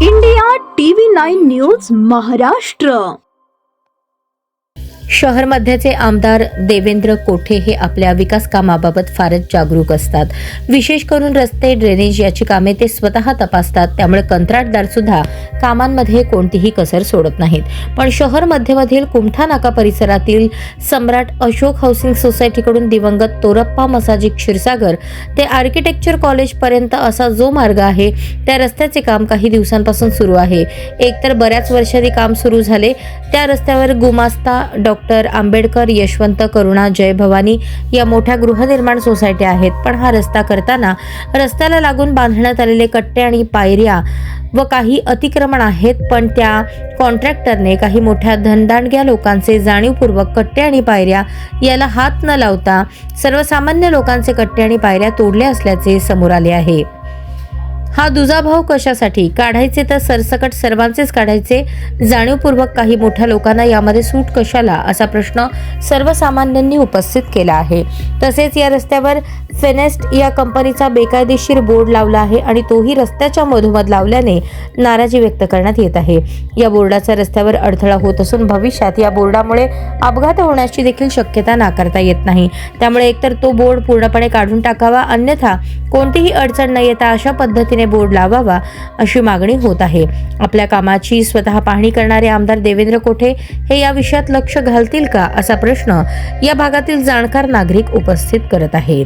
India TV 9 news Maharashtra. शहर मध्याचे आमदार देवेंद्र कोठे हे आपल्या विकास कामाबाबत फारच जागरूक असतात। विशेष करून रस्ते, ड्रेनेज याची कामे ते स्वतः तपासतात। त्यामुळे कंत्राटदार सुद्धा कामांमध्ये कोणतीही कसर सोडत नाहीत। पण शहर मध्यमधील कुमठा नाका परिसरातील सम्राट अशोक हाऊसिंग सोसायटीकडून दिवंगत तोरप्पा मसाजी क्षीरसागर ते आर्किटेक्चर कॉलेज पर्यंत असा जो मार्ग आहे त्या रस्त्याचे काम काही दिवसांपासून सुरू आहे। एकतर बऱ्याच वर्षांनी काम सुरू झाले। त्या रस्त्यावर गुमास्ता, डॉक्टर आंबेडकर, यशवंत, करुणा, जय भवानी या मोठ्या गृहनिर्माण सोसायट्या आहेत। पण हा रस्ता करताना रस्त्याला लागून बांधण्यात आलेले कट्टे आणि पायऱ्या व काही अतिक्रमण आहेत। पण त्या कॉन्ट्रॅक्टरने काही मोठ्या धनदांडग्या लोकांचे जाणीवपूर्वक कट्टे आणि पायऱ्या याला हात न लावता सर्वसामान्य लोकांचे कट्टे आणि पायऱ्या तोडले असल्याचे समोर आले आहे। हा दुजाभाव कशासाठी काढायचे तर सरसकट सर्वांचेच काढायचे, जाणीवपूर्वक काही मोठ्या लोकांना यामध्ये सूट कशाला असा प्रश्न सर्वसामान्यांनी उपस्थित केला आहे। तसेच या रस्त्यावर फेनेस्ट या कंपनीचा बेकायदेशीर बोर्ड लावला आहे आणि तोही रस्त्याच्या मधोमध लावल्याने नाराजी व्यक्त करण्यात येत आहे। या बोर्डाचा रस्त्यावर अडथळा होत असून भविष्यात या बोर्डामुळे अपघात होण्याची देखील शक्यता नाकारता येत नाही। त्यामुळे एकतर तो बोर्ड पूर्णपणे काढून टाकावा, अन्यथा कोणतीही अडचण न येता अशा पद्धतीने बोर्ड लावावा अशी मागणी होत आहे। आपल्या कामाची स्वतः पाहणी करणारे आमदार देवेंद्र कोठे हे या विषयात लक्ष घालतील का असा प्रश्न या भागातील जाणकार नागरिक उपस्थित करत आहेत।